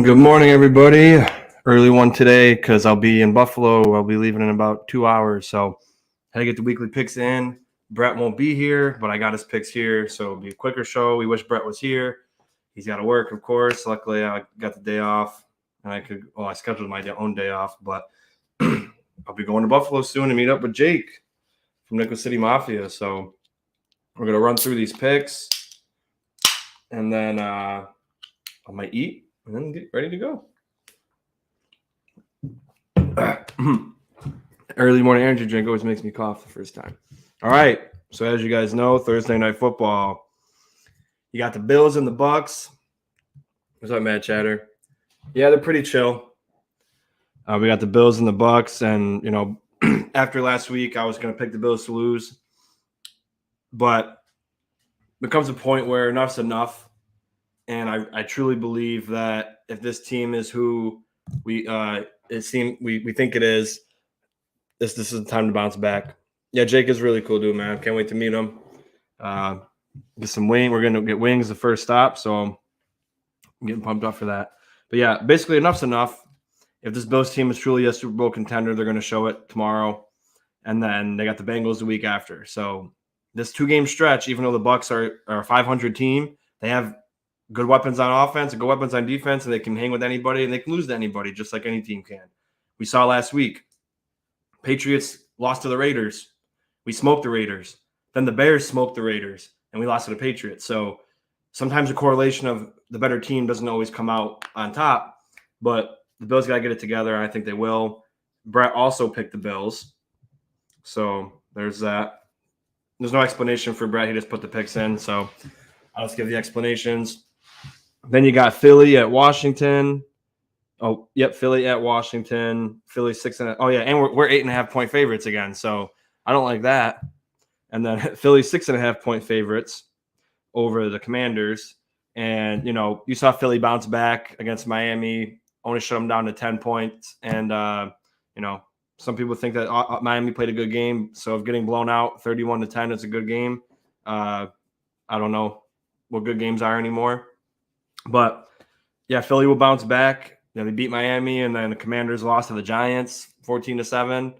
Good morning, everybody. Early one today because I'll be in Buffalo. I'll be leaving in about 2 hours. So had to get the weekly picks in. Brett won't be here, but I got his picks here. So it'll be a quicker show. We wish Brett was here. He's got to work, of course. Luckily, I got the day off. And I scheduled my own day off. But I'll be going to Buffalo soon to meet up with Jake from Nickel City Mafia. So we're going to run through these picks. And then I might eat and then get ready to go. Early morning energy drink always makes me cough the first time. All right. So as you guys know, Thursday night football. You got the Bills and the Bucks. What's up, Matt Chatter? Yeah, they're pretty chill. We got the Bills and the Bucks, and after last week, I was going to pick the Bills to lose, but there comes a point where enough's enough, and I truly believe that if this team is who we think it is, this is the time to bounce back. Yeah, Jake is really cool dude, man. Can't wait to meet him. Get some wing. We're gonna get wings the first stop, so I'm getting pumped up for that. But yeah, basically enough's enough. If this Bills team is truly a Super Bowl contender, they're gonna show it tomorrow, and then they got the Bengals the week after. So this 2-game stretch, even though the Bucks are a 500 team, they have good weapons on offense and good weapons on defense, and they can hang with anybody and they can lose to anybody just like any team can. We saw last week. Patriots lost to the Raiders. We smoked the Raiders. Then the Bears smoked the Raiders, and we lost to the Patriots. So sometimes the correlation of the better team doesn't always come out on top, but the Bills got to get it together, and I think they will. Brett also picked the Bills. So there's that. There's no explanation for Brett. He just put the picks in. So I'll just give the explanations. Then you got Philly at Washington. Oh, yep, Philly at Washington. Philly 6.5. Oh, yeah, and we're 8.5 point favorites again. So I don't like that. And then Philly 6.5 point favorites over the Commanders. And, you saw Philly bounce back against Miami, only shut them down to 10 points. And, some people think that Miami played a good game. So if getting blown out 31-10 is a good game, I don't know what good games are anymore. But, yeah, Philly will bounce back. They beat Miami, and then the Commanders lost to the Giants 14-7,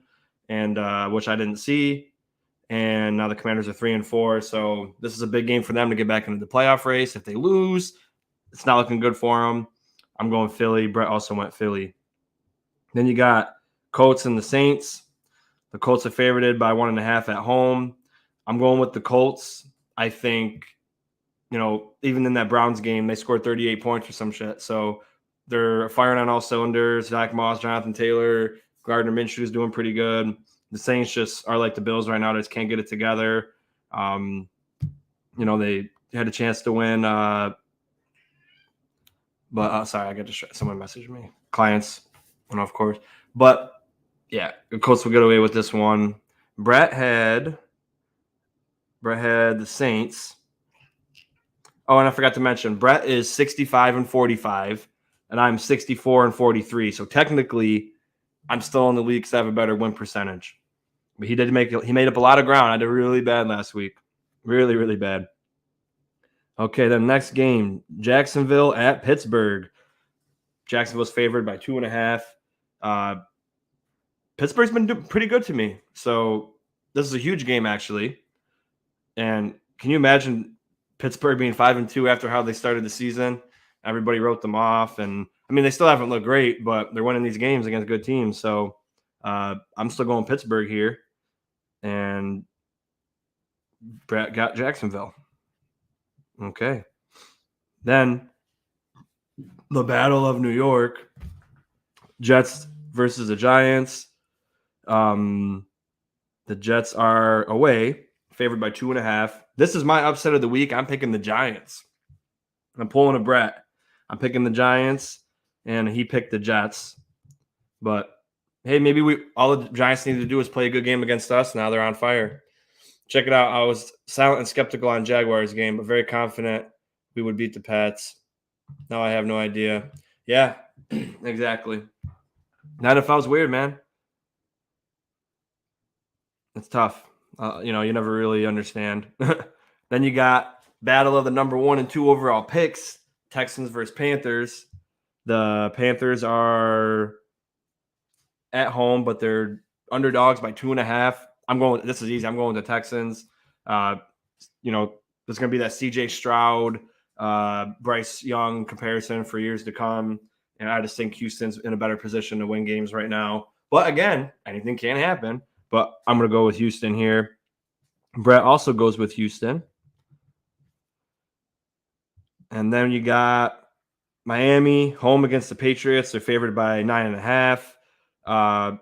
and which I didn't see. And now the Commanders are 3-4. So this is a big game for them to get back into the playoff race. If they lose, it's not looking good for them. I'm going Philly. Brett also went Philly. Then you got Colts and the Saints. The Colts are favorited by 1.5 at home. I'm going with the Colts. I think, even in that Browns game, they scored 38 points or some shit. So they're firing on all cylinders. Zach Moss, Jonathan Taylor, Gardner Minshew is doing pretty good. The Saints just are like the Bills right now. They just can't get it together. They had a chance to win. Sorry, I got distracted. Someone messaged me. Clients, of course. But, yeah, the Colts will get away with this one. Brett had the Saints. Oh, and I forgot to mention, Brett is 65-45. And I'm 64-43. So technically, I'm still in the league because I have a better win percentage. But he made up a lot of ground. I did really bad last week. Really, really bad. Okay, then next game, Jacksonville at Pittsburgh. Jacksonville's favored by 2.5. Pittsburgh's been doing pretty good to me. So this is a huge game, actually. And can you imagine Pittsburgh being 5-2 after how they started the season? Everybody wrote them off, and they still haven't looked great, but they're winning these games against good teams. So I'm still going Pittsburgh here, and Brett got Jacksonville. Okay. Then the Battle of New York, Jets versus the Giants. The Jets are away, favored by 2.5. This is my upset of the week. I'm picking the Giants. I'm pulling a Brett. I'm picking the Giants, and he picked the Jets. But, hey, maybe all the Giants need to do is play a good game against us. Now they're on fire. Check it out. I was silent and skeptical on Jaguars game, but very confident we would beat the Pats. Now I have no idea. Yeah, exactly. That NFL's weird, man. It's tough. You never really understand. Then you got battle of the number 1 and 2 overall picks, Texans versus Panthers. The Panthers are at home, but they're underdogs by 2.5. This is easy. I'm going with the Texans. There's going to be that CJ Stroud, Bryce Young comparison for years to come. And I just think Houston's in a better position to win games right now. But again, anything can happen. But I'm going to go with Houston here. Brett also goes with Houston. And then you got Miami home against the Patriots. They're favored by 9.5.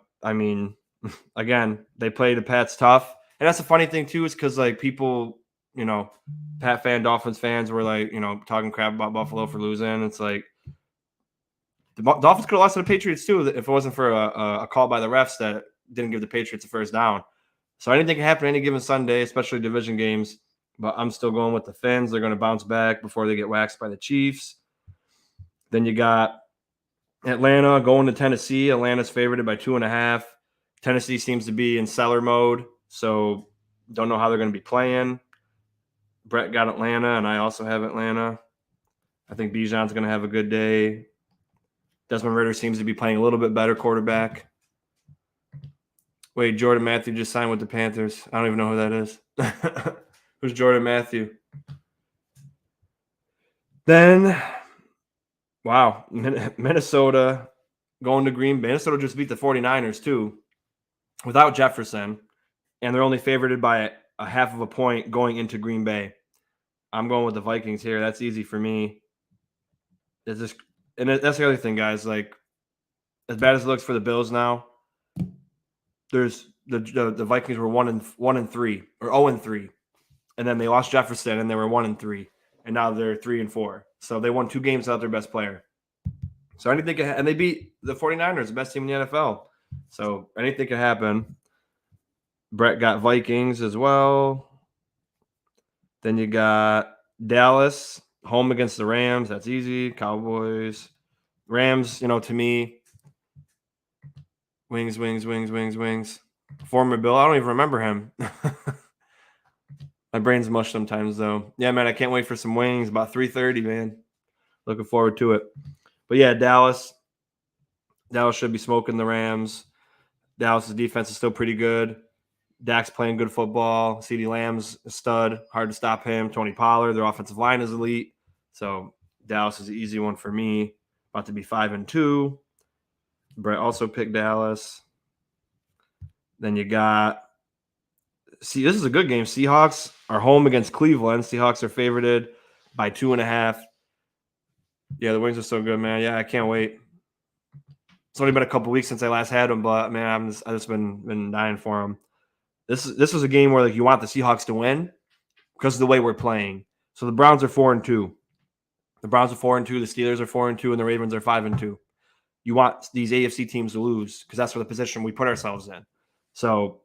Again, they play the Pats tough. And that's the funny thing, too, is because, people, Pat fan, Dolphins fans were, talking crap about Buffalo for losing. It's like the Dolphins could have lost to the Patriots, too, if it wasn't for a call by the refs that didn't give the Patriots a first down. So anything can happen any given Sunday, especially division games. But I'm still going with the Fins. They're going to bounce back before they get waxed by the Chiefs. Then you got Atlanta going to Tennessee. Atlanta's favored by 2.5. Tennessee seems to be in seller mode, so don't know how they're going to be playing. Brett got Atlanta, and I also have Atlanta. I think Bijan's going to have a good day. Desmond Ridder seems to be playing a little bit better quarterback. Wait, Jordan Matthew just signed with the Panthers. I don't even know who that is. Who's Jordan Matthew? Then, wow, Minnesota going to Green Bay. Minnesota just beat the 49ers, too, without Jefferson, and they're only favored by a half of a point going into Green Bay. I'm going with the Vikings here. That's easy for me. That's the other thing, guys. As bad as it looks for the Bills now, there's the Vikings were 1-3 or 0-3, and then they lost Jefferson and they were 1-3, and now they're 3-4. So they won 2 games without their best player. So anything can, and they beat the 49ers, the best team in the NFL. So anything can happen. Brett got Vikings as well. Then you got Dallas home against the Rams. That's easy. Cowboys. Rams, to me, wings. Former Bill. I don't even remember him. My brain's mush sometimes, though. Yeah, man, I can't wait for some wings. About 3:30, man. Looking forward to it. But, yeah, Dallas. Dallas should be smoking the Rams. Dallas' defense is still pretty good. Dak's playing good football. CeeDee Lamb's a stud. Hard to stop him. Tony Pollard, their offensive line is elite. So Dallas is an easy one for me. About to be 5-2. Brett also picked Dallas. Then you got – this is a good game. Seahawks are home against Cleveland. Seahawks are favored by 2.5. Yeah, the wings are so good, man. Yeah, I can't wait. It's only been a couple weeks since I last had them, but, man, I've just been dying for them. This was a game where you want the Seahawks to win because of the way we're playing. So the Browns are 4-2. The Browns are 4-2. The Steelers are 4-2, and the Ravens are 5-2. You want these AFC teams to lose because that's what the position we put ourselves in. So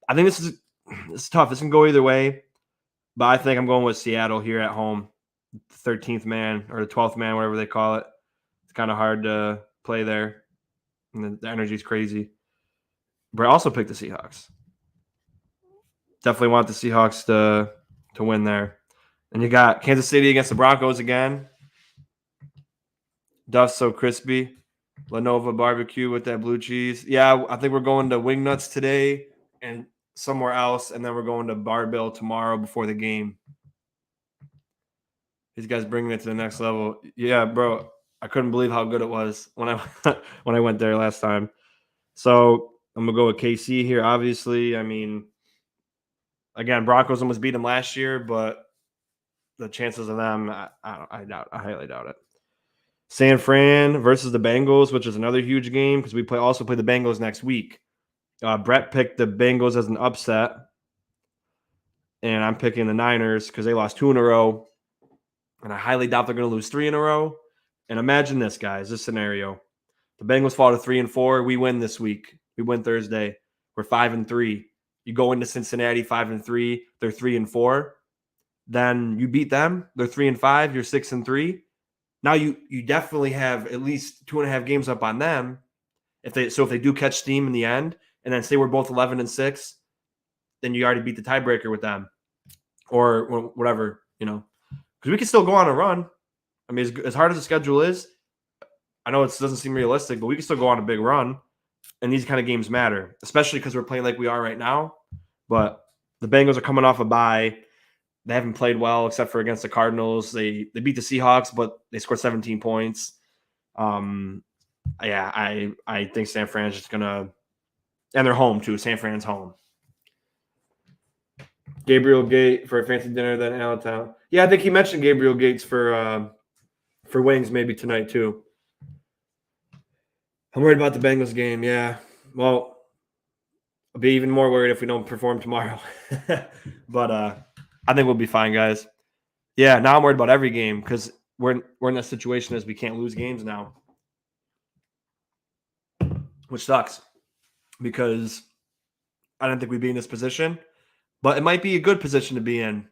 I think this is tough. This can go either way, but I think I'm going with Seattle here at home, 13th man or the 12th man, whatever they call it. It's kind of hard to play there, and the energy's crazy. But I also picked the Seahawks. Definitely want the Seahawks to win there. And you got Kansas City against the Broncos again. Duff's so crispy. Lenova barbecue with that blue cheese. Yeah, I think we're going to Wing Nuts today and somewhere else, and then we're going to Barbell tomorrow before the game. These guys bringing it to the next level. Yeah, bro, I couldn't believe how good it was when I went there last time. So I'm gonna go with KC here. Obviously, I mean, again, Broncos almost beat them last year, but the chances of them, I highly doubt it. San Fran versus the Bengals, which is another huge game because we also play the Bengals next week. Brett picked the Bengals as an upset, and I'm picking the Niners because they lost 2 in a row, and I highly doubt they're going to lose 3 in a row. And imagine this, guys, this scenario. The Bengals fall to 3-4. We win this week. We win Thursday. We're 5-3. You go into Cincinnati 5-3. They're 3-4. Then you beat them. They're 3-5. You're 6-3. Now you definitely have at least 2.5 games up on them. If they do catch steam in the end, and then say we're both 11-6, then you already beat the tiebreaker with them, or whatever, because we can still go on a run. I mean, as hard as the schedule is, I know it doesn't seem realistic, but we can still go on a big run. And these kind of games matter, especially because we're playing like we are right now. But the Bengals are coming off a bye. They haven't played well except for against the Cardinals. They beat the Seahawks, but they scored 17 points. Yeah, I think San Fran's just gonna, and they're home too. San Fran's home. Gabriel Gate for a fancy dinner, then Allentown. Yeah, I think he mentioned Gabriel Gates for wings maybe tonight too. I'm worried about the Bengals game. Yeah, well, I'll be even more worried if we don't perform tomorrow. But I think we'll be fine, guys. Yeah, now I'm worried about every game because we're in that situation as we can't lose games now, which sucks because I didn't think we'd be in this position, but it might be a good position to be in.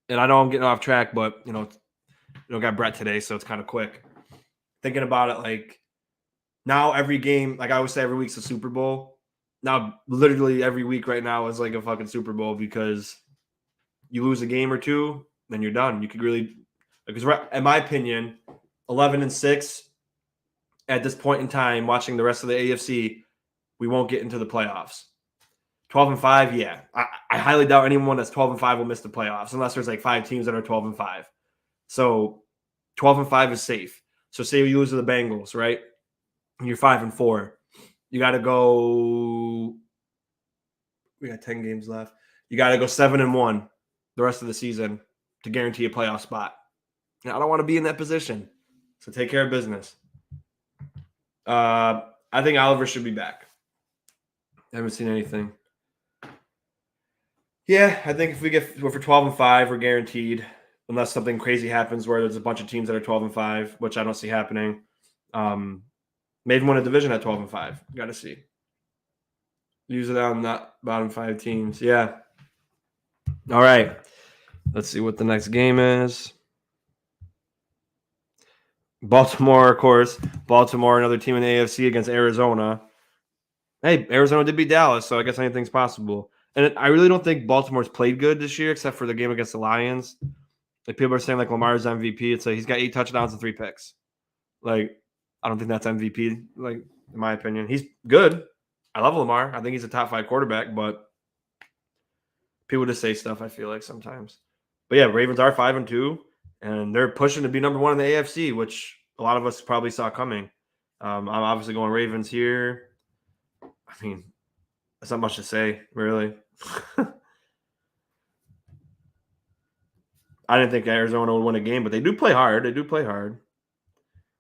And I know I'm getting off track, but got Brett today, so it's kind of quick. Thinking about it, like now every game, like I always say, every week's a Super Bowl. Now, literally every week right now is like a fucking Super Bowl because you lose a game or two, then you're done. You could really, because in my opinion, 11-6 at this point in time, watching the rest of the AFC, we won't get into the playoffs. 12-5, yeah. I highly doubt anyone that's 12-5 will miss the playoffs unless there's like 5 teams that are 12-5. So 12-5 is safe. So say you lose to the Bengals, right? And you're 5-4. You got to go. We got 10 games left. You got to go 7-1 the rest of the season to guarantee a playoff spot. Now, I don't want to be in that position. So take care of business. I think Oliver should be back. I haven't seen anything. Yeah, I think if we're for 12-5, we're guaranteed, unless something crazy happens where there's a bunch of teams that are 12-5, which I don't see happening. Maybe win a division at 12-5. Got to see. Use it on that bottom 5 teams. Yeah. All right. Let's see what the next game is. Baltimore, of course. Baltimore, another team in the AFC against Arizona. Hey, Arizona did beat Dallas, so I guess anything's possible. And I really don't think Baltimore's played good this year, except for the game against the Lions. Like people are saying, like Lamar's MVP. It's like he's got 8 touchdowns and 3 picks. Like I don't think that's MVP. Like in my opinion, he's good. I love Lamar. I think he's a top 5 quarterback, but people just say stuff. I feel like sometimes. But yeah, Ravens are 5-2, and they're pushing to be number 1 in the AFC, which a lot of us probably saw coming. I'm obviously going Ravens here. I mean, that's not much to say, really. I didn't think Arizona would win a game, but they do play hard.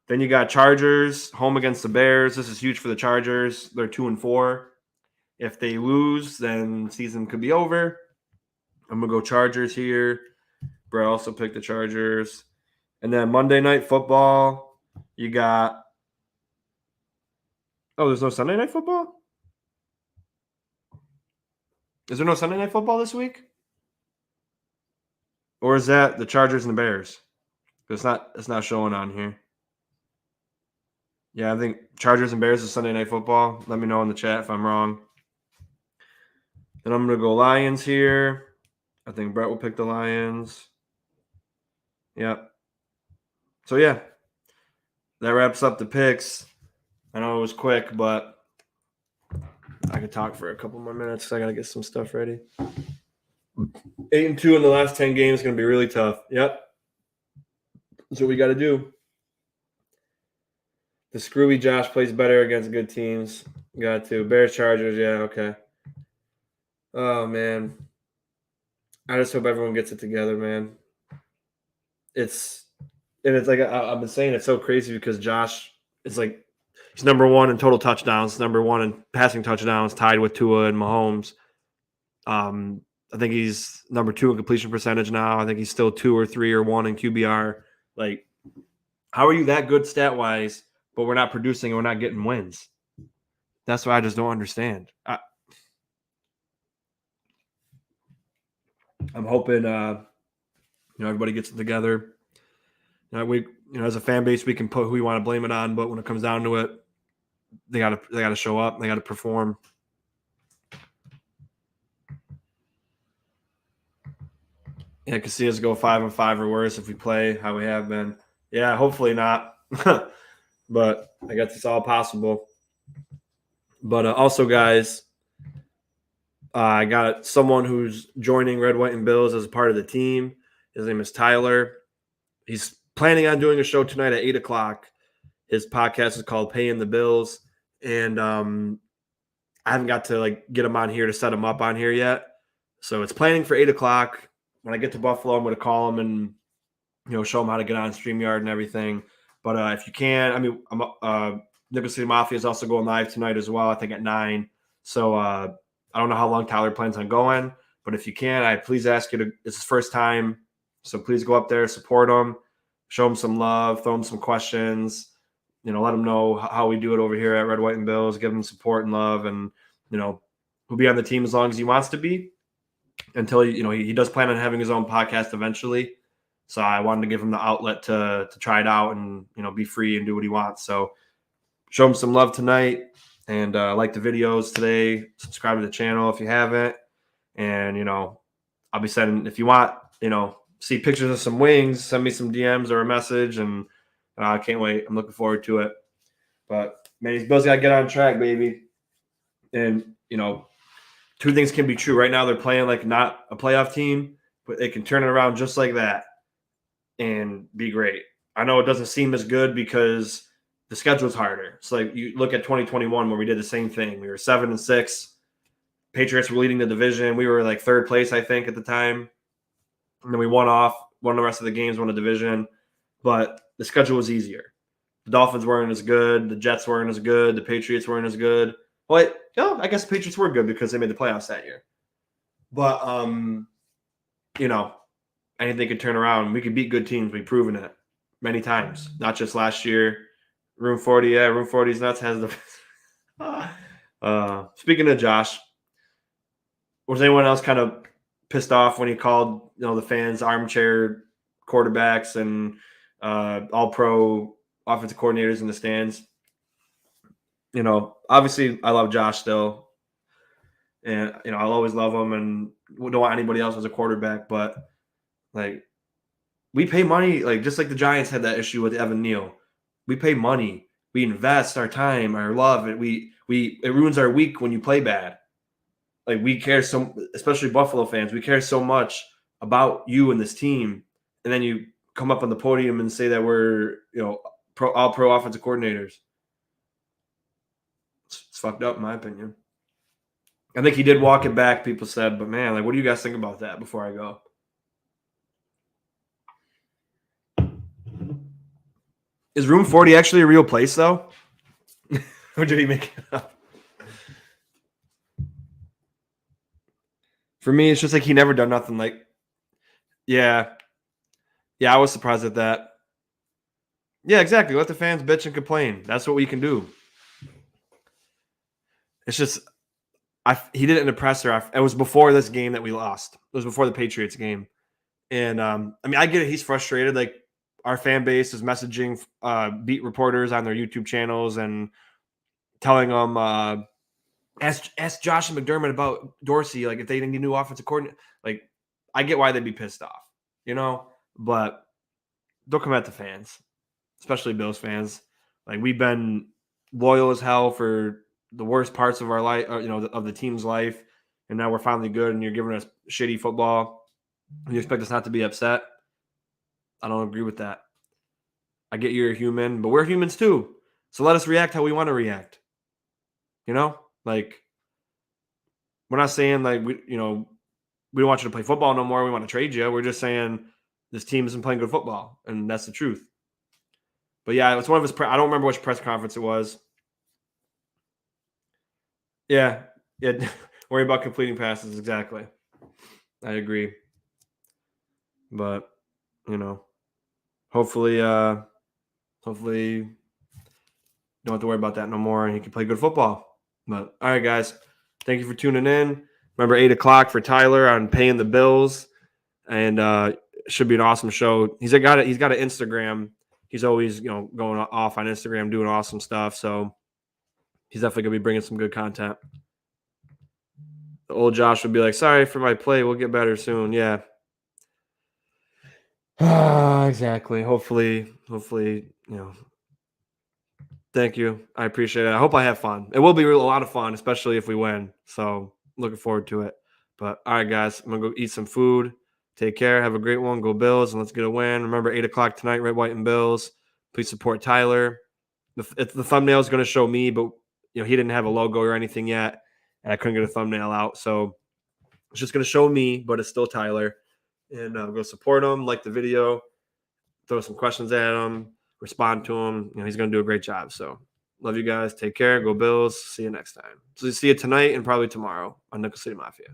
Then you got Chargers home against the Bears. This is huge for the Chargers. They're 2-4. If they lose, then season could be over. I'm gonna go Chargers here. Brett also picked the Chargers. And then Monday Night Football, you got. Oh, there's no Sunday Night Football? Is there no Sunday Night Football this week? Or is that the Chargers and the Bears? It's not showing on here. Yeah, I think Chargers and Bears is Sunday Night Football. Let me know in the chat if I'm wrong. Then I'm going to go Lions here. I think Brett will pick the Lions. Yep. So, yeah. That wraps up the picks. I know it was quick, but I could talk for a couple more minutes because I got to get some stuff ready. 8-2 in the last 10 games is going to be really tough. Yep. That's what we got to do. The screwy Josh plays better against good teams. Got to. Bears, Chargers. Yeah, okay. Oh, man. I just hope everyone gets it together, man. It's like I've been saying, it's so crazy because Josh is like he's number 1 in total touchdowns, number 1 in passing touchdowns, tied with Tua and Mahomes. I think he's number 2 in completion percentage now. I think he's still 2 or 3 or 1 in QBR. Like, how are you that good stat wise, but we're not producing and we're not getting wins? That's what I just don't understand. I'm hoping everybody gets it together. We as a fan base we can put who we want to blame it on, but when it comes down to it, they gotta show up, they gotta perform. Yeah, I could see us go 5-5 or worse if we play how we have been. Yeah, hopefully not. but I guess it's all possible. But also, guys, I got someone who's joining Red, White, and Bills as a part of the team. His name is Tyler. He's planning on doing a show tonight at 8 o'clock. His podcast is called Paying the Bills. And I haven't got to get him on here to set him up on here yet. So it's planning for 8 o'clock. When I get to Buffalo, I'm going to call him and show him how to get on StreamYard and everything. But if you can, Nickel City Mafia is also going live tonight as well, I think at 9. So I don't know how long Tyler plans on going. But if you can, I please ask you to – it's his first time. So please go up there, support him, show him some love, throw him some questions. Let him know how we do it over here at Red, White, and Bills. Give him support and love, and he'll be on the team as long as he wants to be. Until he does plan on having his own podcast eventually. So I wanted to give him the outlet to try it out and be free and do what he wants. So show him some love tonight, and like the videos today. Subscribe to the channel if you haven't, and I'll be sending, if you want see pictures of some wings, send me some DMs or a message, and I can't wait. I'm looking forward to it. But, man, these Bills got to get on track, baby. And, two things can be true. Right now they're playing like not a playoff team, but they can turn it around just like that and be great. I know it doesn't seem as good because the schedule's harder. It's like you look at 2021 where we did the same thing. We were 7-6. Patriots were leading the division. We were like third place, I think, at the time. And then we won the rest of the games, won the division. But the schedule was easier. The Dolphins weren't as good. The Jets weren't as good. The Patriots weren't as good. Well, I guess the Patriots were good because they made the playoffs that year. But, anything could turn around. We could beat good teams. We've proven it many times, not just last year. Room 40, yeah, Room 40's nuts has the speaking of Josh, was anyone else kind of pissed off when he called, the fans armchair quarterbacks and all-pro offensive coordinators in the stands? Obviously I love Josh still. And, I'll always love him and don't want anybody else as a quarterback. But, we pay money, just like the Giants had that issue with Evan Neal. We pay money. We invest our time, our love. It ruins our week when you play bad. We care so, especially Buffalo fans, we care so much about you and this team. And then you come up on the podium and say that we're, all pro offensive coordinators. It's fucked up, in my opinion. I think he did walk it back, people said, but man, what do you guys think about that before I go? Is Room 40 actually a real place, though? Or did he make it up? For me, it's just he never done nothing yeah. Yeah, I was surprised at that. Yeah, exactly. Let the fans bitch and complain. That's what we can do. It's just he did it in a presser. It was before this game that we lost. It was before the Patriots game. And, I get it. He's frustrated. Our fan base is messaging beat reporters on their YouTube channels and telling them, ask Josh and McDermott about Dorsey, if they need a new offensive coordinator. I get why they'd be pissed off, but don't come at the fans, especially Bills fans. We've been loyal as hell for the worst parts of our life, of the team's life, and now we're finally good, and you're giving us shitty football, and you expect us not to be upset. I don't agree with that. I get you're a human, but we're humans too. So let us react how we want to react. We're not saying we don't want you to play football no more. We want to trade you. We're just saying this team isn't playing good football, and that's the truth. But yeah, it's one of his. I don't remember which press conference it was. Yeah. Worry about completing passes. Exactly. I agree. But hopefully, don't have to worry about that no more, and he can play good football. But all right, guys, thank you for tuning in. Remember 8 o'clock for Tyler on Paying the Bills, and it should be an awesome show. He's got an Instagram. He's always going off on Instagram doing awesome stuff. So he's definitely gonna be bringing some good content. The old Josh would be like, "Sorry for my play. We'll get better soon." Yeah. Exactly. Hopefully, Thank you. I appreciate it. I hope I have fun. It will be a lot of fun, especially if we win. So looking forward to it. But all right, guys, I'm gonna go eat some food. Take care. Have a great one. Go Bills, and let's get a win. Remember, 8 o'clock tonight, Red, White, and Bills. Please support Tyler. The thumbnail is going to show me, but he didn't have a logo or anything yet, and I couldn't get a thumbnail out. So it's just going to show me, but it's still Tyler. And go support him, like the video, throw some questions at him, respond to him. He's going to do a great job. So love you guys. Take care. Go Bills. See you next time. So see you tonight and probably tomorrow on Nickel City Mafia.